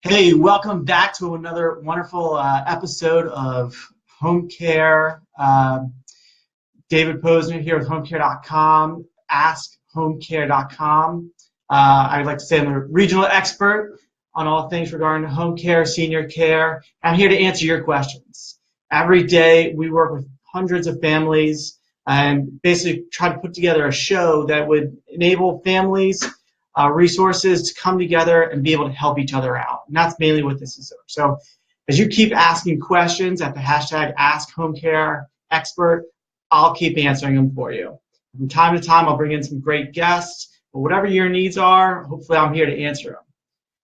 Hey, welcome back to another wonderful episode of Home Care. David Posner here with HomeCare.com, Ask HomeCare.com. I'd like to say I'm a regional expert on all things regarding home care, senior care. I'm here to answer your questions. Every day we work with hundreds of families and basically try to put together a show that would enable families resources to come together and be able to help each other out. And that's mainly what this is. So as you keep asking questions at the hashtag AskHomeCareExpert, I'll keep answering them for you. From time to time, I'll bring in some great guests. But whatever your needs are, hopefully I'm here to answer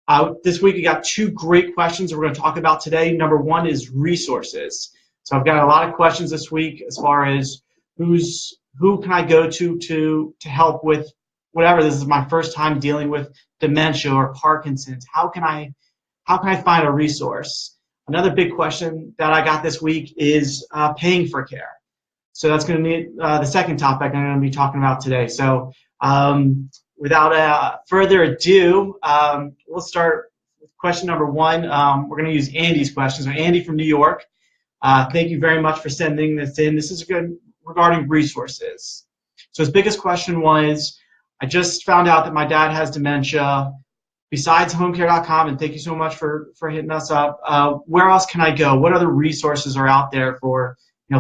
them. This week, we got two great questions that we're going to talk about today. Number one is resources. So I've got a lot of questions this week as far as who can I go to help with whatever. This is my first time dealing with dementia or Parkinson's. How can I find a resource? Another big question that I got this week is paying for care. So that's going to be the second topic I'm going to be talking about today. So without further ado, we'll start with question number one. We're going to use Andy's questions. So Andy from New York, thank you very much for sending this in. This is good regarding resources. So his biggest question was, I just found out that my dad has dementia. Besides HomeCare.com, and thank you so much for hitting us up, where else can I go? What other resources are out there for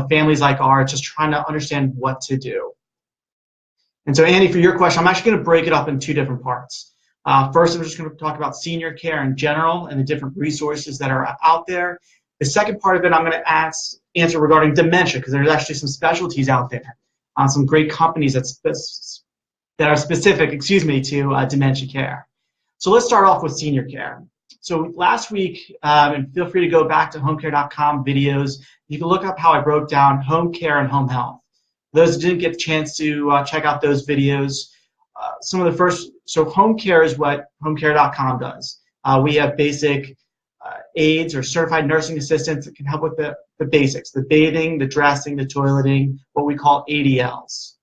families like ours just trying to understand what to do? And so, Andy, for your question, I'm actually going to break it up in two different parts. First, I'm just going to talk about senior care in general and the different resources that are out there. The second part of it, I'm going to answer regarding dementia, because there's actually some specialties out there, some great companies that are specific, to dementia care. So let's start off with senior care. So last week, and feel free to go back to HomeCare.com videos, you can look up how I broke down home care and home health. For those who didn't get a chance to check out those videos, so home care is what HomeCare.com does. We have basic aides or certified nursing assistants that can help with the basics, the bathing, the dressing, the toileting, what we call ADLs.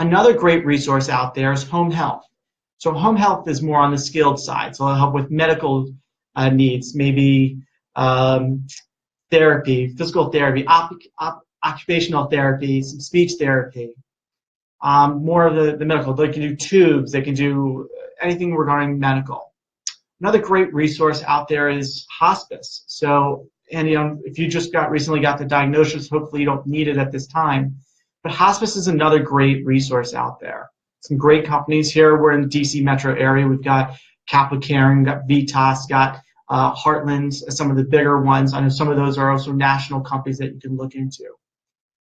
Another great resource out there is home health. So home health is more on the skilled side. So it'll help with medical needs, maybe therapy, physical therapy, occupational therapy, some speech therapy, more of the medical. They can do tubes. They can do anything regarding medical. Another great resource out there is hospice. So, and if you just recently got the diagnosis, hopefully you don't need it at this time. But hospice is another great resource out there. Some great companies here. We're in the DC metro area. We've got Capital Caring, got Vitas, got Heartland, some of the bigger ones. I know some of those are also national companies that you can look into.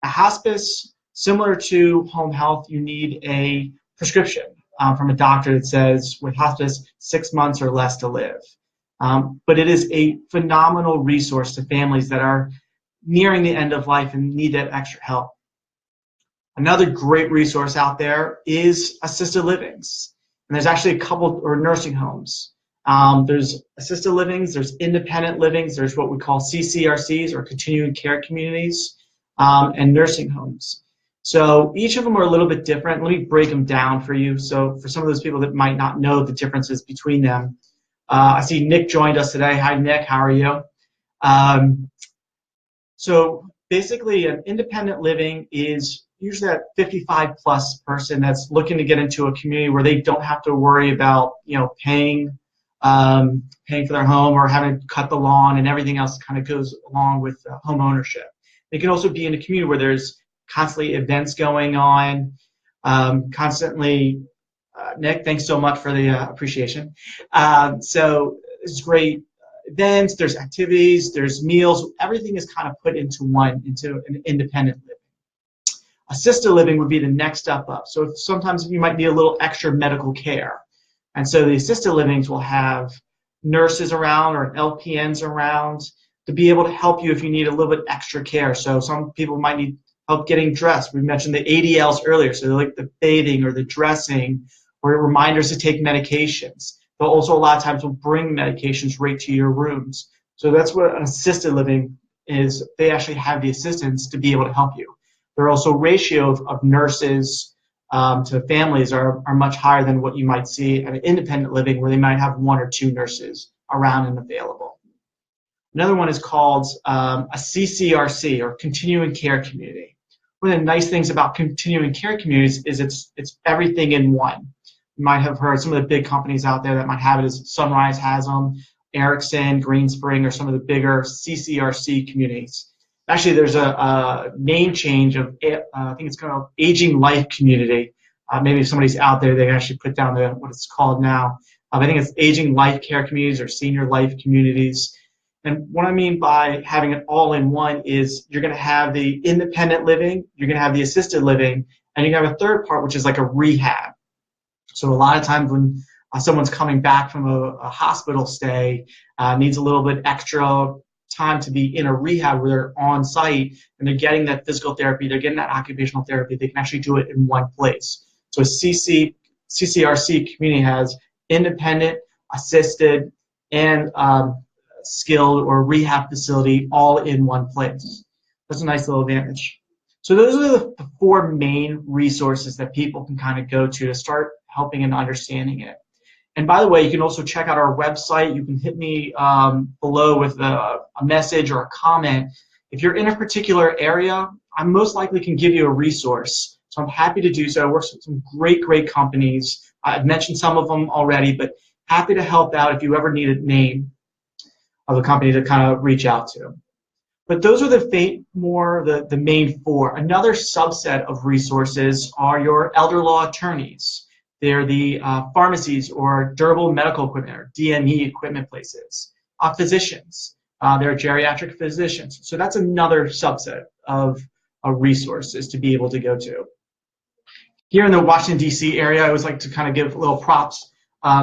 A hospice, similar to home health, you need a prescription from a doctor that says with hospice 6 months or less to live. But it is a phenomenal resource to families that are nearing the end of life and need that extra help. Another great resource out there is assisted livings. And there's actually a couple, or nursing homes. There's assisted livings, there's independent livings, there's what we call CCRCs, or continuing care communities, and nursing homes. So each of them are a little bit different. Let me break them down for you. So for some of those people that might not know the differences between them, I see Nick joined us today. Hi, Nick. How are you? So basically, an independent living is usually that 55-plus person that's looking to get into a community where they don't have to worry about, paying for their home or having to cut the lawn and everything else kind of goes along with home ownership. They can also be in a community where there's constantly events going on, constantly. Nick, thanks so much for the appreciation. So it's great events, there's activities, there's meals, everything is kind of put into an independent living. Assisted living would be the next step up. So sometimes you might need a little extra medical care. And so the assisted livings will have nurses around or LPNs around to be able to help you if you need a little bit extra care. So some people might need help getting dressed. We mentioned the ADLs earlier, so like the bathing or the dressing or reminders to take medications. But also a lot of times will bring medications right to your rooms. So that's what an assisted living is. They actually have the assistants to be able to help you. There are also ratio of nurses to families are much higher than what you might see at an independent living where they might have one or two nurses around and available. Another one is called a CCRC, or continuing care community. One of the nice things about continuing care communities is it's everything in one. You might have heard some of the big companies out there that might have it as Sunrise has them, Ericsson, Greenspring, or some of the bigger CCRC communities. Actually, there's a name change of, I think it's called Aging Life Community. Maybe if somebody's out there, they can actually put down what it's called now. I think it's Aging Life Care Communities or Senior Life Communities. And what I mean by having it all in one is you're going to have the independent living, you're going to have the assisted living, and you're going to have a third part, which is like a rehab. So a lot of times when someone's coming back from a hospital stay, needs a little bit extra time to be in a rehab where they're on site and they're getting that physical therapy, they're getting that occupational therapy, they can actually do it in one place. So a CCRC community has independent, assisted, and skilled or rehab facility all in one place. That's a nice little advantage. So those are the four main resources that people can kind of go to start helping and understanding it. And by the way, you can also check out our website. You can hit me below with a message or a comment. If you're in a particular area, I most likely can give you a resource. So I'm happy to do so. I work with some great companies. I've mentioned some of them already, but happy to help out if you ever need a name of a company to kind of reach out to. But those are the main four. Another subset of resources are your elder law attorneys. They're the pharmacies or durable medical equipment or DME equipment places. Physicians. They're geriatric physicians. So that's another subset of resources to be able to go to. Here in the Washington, D.C. area, I always like to kind of give little props.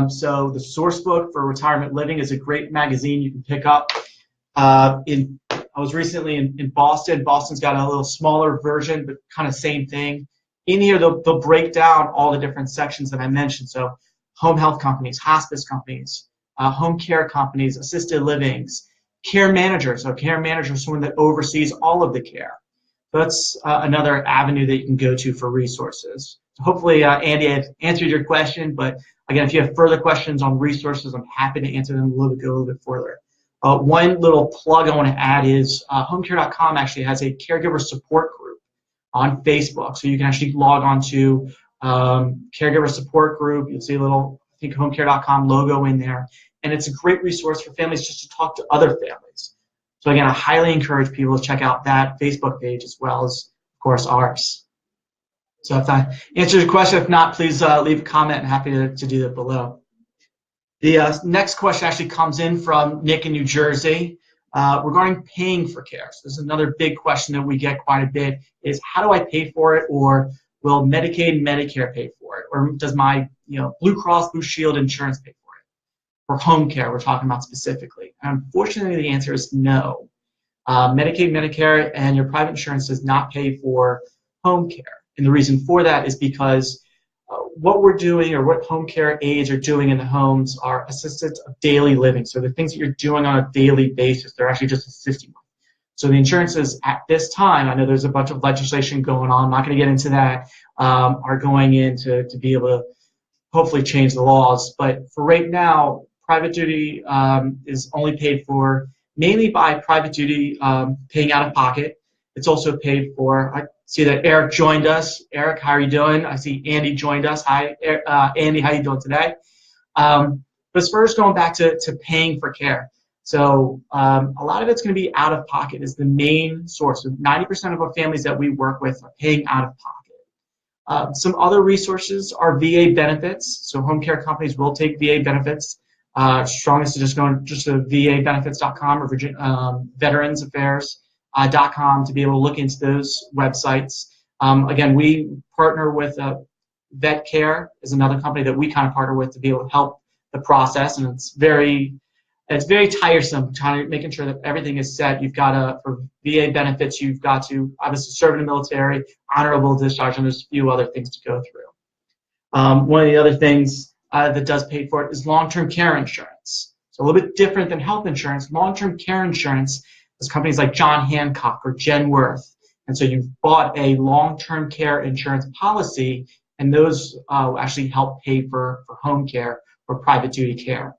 So the Source Book for Retirement Living is a great magazine you can pick up. I was recently in Boston. Boston's got a little smaller version, but kind of same thing. In here, they'll break down all the different sections that I mentioned. So home health companies, hospice companies, home care companies, assisted livings, care managers. So care manager is someone that oversees all of the care. So that's another avenue that you can go to for resources. So hopefully, Andy, I've answered your question. But again, if you have further questions on resources, I'm happy to answer them go a little bit further. One little plug I want to add is HomeCare.com actually has a caregiver support group on Facebook. So you can actually log on to caregiver support group. You'll see a little, I think, HomeCare.com logo in there. And it's a great resource for families just to talk to other families. So again, I highly encourage people to check out that Facebook page as well as, of course, ours. So if I answered your question, if not, please leave a comment. I'm happy to do that below. The next question actually comes in from Nick in New Jersey regarding paying for care. So this is another big question that we get quite a bit is how do I pay for it, or will Medicaid and Medicare pay for it, or does my Blue Cross Blue Shield insurance pay for it? For home care, we're talking about specifically. And unfortunately, the answer is no. Medicaid, Medicare, and your private insurance does not pay for home care. And the reason for that is because what we're doing or what home care aides are doing in the homes are assistance of daily living. So the things that you're doing on a daily basis, they're actually just assisting with. So the insurances at this time, I know there's a bunch of legislation going on, I'm not going to get into that, are going in to be able to hopefully change the laws. But for right now, private duty is only paid for mainly by private duty paying out of pocket. It's also paid for, I see that Eric joined us. Eric, how are you doing? I see Andy joined us. Hi, Andy, how are you doing today? But as far as going back to paying for care, so a lot of it's going to be out of pocket is the main source. So 90% of our families that we work with are paying out of pocket. Some other resources are VA benefits. So home care companies will take VA benefits. Strongest is just going to VAbenefits.com or Veterans Affairs.com to be able to look into those websites. Again, we partner with Vet Care is another company that we kind of partner with to be able to help the process, and it's very tiresome making sure that everything is set. You've got for VA benefits, you've got to obviously serve in the military, honorable discharge, and there's a few other things to go through. One of the other things that does pay for it is long-term care insurance. So a little bit different than health insurance. Long-term care insurance is companies like John Hancock or Genworth. And so you've bought a long-term care insurance policy, and those actually help pay for home care or private duty care.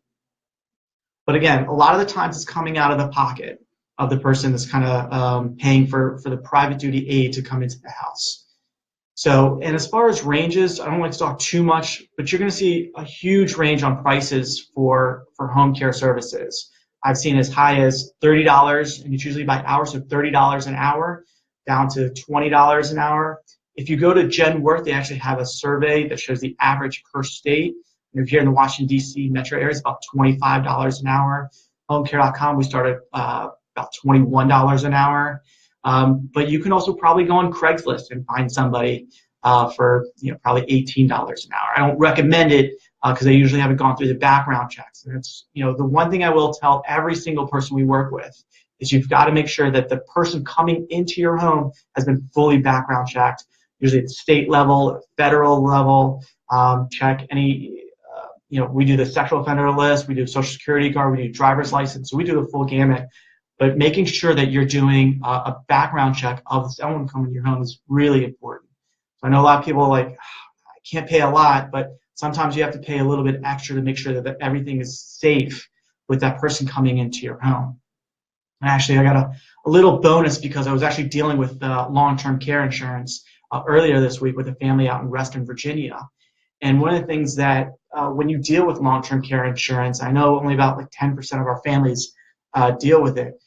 But again, a lot of the times it's coming out of the pocket of the person that's kind of paying for the private duty aid to come into the house. So, and as far as ranges, I don't like to talk too much, but you're going to see a huge range on prices for home care services. I've seen as high as $30, and it's usually by hour, so $30 an hour, down to $20 an hour. If you go to Genworth, they actually have a survey that shows the average per state. And if you're in the Washington, D.C. metro area, it's about $25 an hour. HomeCare.com, we started about $21 an hour. But you can also probably go on Craigslist and find somebody for probably $18 an hour. I don't recommend it because they usually haven't gone through the background checks. And it's the one thing I will tell every single person we work with is you've got to make sure that the person coming into your home has been fully background checked. Usually at state level, federal level, check any. We do the sexual offender list, we do social security card, we do driver's license, so we do the full gamut. But making sure that you're doing a background check of someone coming to your home is really important. So I know a lot of people are like, I can't pay a lot, but sometimes you have to pay a little bit extra to make sure that everything is safe with that person coming into your home. And actually, I got a little bonus because I was actually dealing with long-term care insurance earlier this week with a family out in Western Virginia. And one of the things that when you deal with long-term care insurance, I know only about 10% of our families deal with it,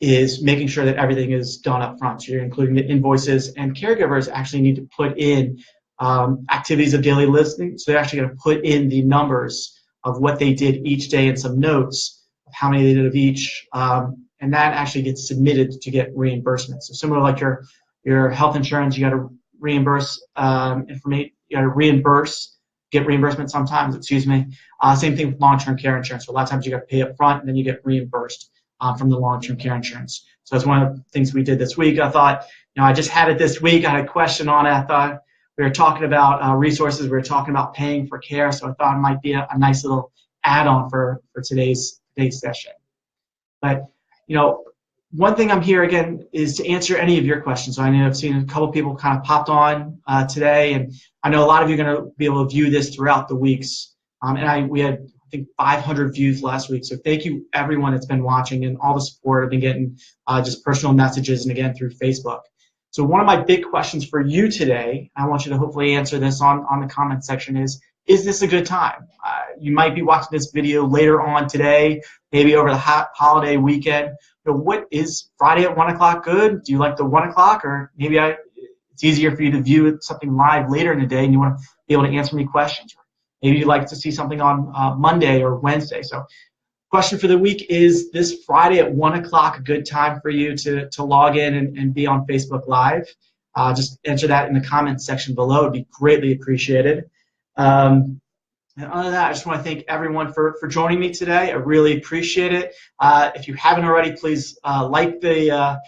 is making sure that everything is done up front. So you're including the invoices, and caregivers actually need to put in activities of daily listening. So they're actually going to put in the numbers of what they did each day and some notes of how many they did of each, and that actually gets submitted to get reimbursement. So similar like your health insurance, you got to reimburse you got to get reimbursement sometimes, Same thing with long-term care insurance. So a lot of times you got to pay up front and then you get reimbursed from the long-term care insurance. So that's one of the things we did this week. I thought, I just had it this week. I had a question on it. I thought we were talking about resources. We were talking about paying for care. So I thought it might be a nice little add-on for today's session. But, one thing I'm here again is to answer any of your questions. So I know I've seen a couple people kind of popped on today, and I know a lot of you are going to be able to view this throughout the weeks. We had, I think, 500 views last week. So thank you everyone that's been watching and all the support. I've been getting just personal messages and again through Facebook. So one of my big questions for you today, I want you to hopefully answer this on the comment section is this a good time? You might be watching this video later on today, maybe over the holiday weekend. What is Friday at 1 o'clock good? Do you like the 1 o'clock, or maybe it's easier for you to view something live later in the day and you want to be able to answer me questions? Maybe you'd like to see something on Monday or Wednesday. So question for the week, is this Friday at 1 o'clock a good time for you to log in and be on Facebook Live? Just enter that in the comments section below. It would be greatly appreciated. And other than that, I just want to thank everyone for joining me today. I really appreciate it. If you haven't already, please like the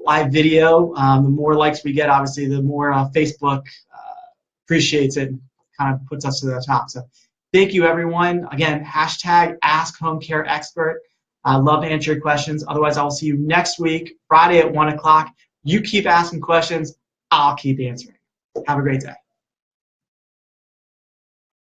live video. The more likes we get, obviously, the more Facebook appreciates it and kind of puts us to the top. So thank you, everyone. Again, hashtag AskHomeCareExpert. I'd love to answer your questions. Otherwise, I will see you next week, Friday at 1 o'clock. You keep asking questions. I'll keep answering. Have a great day.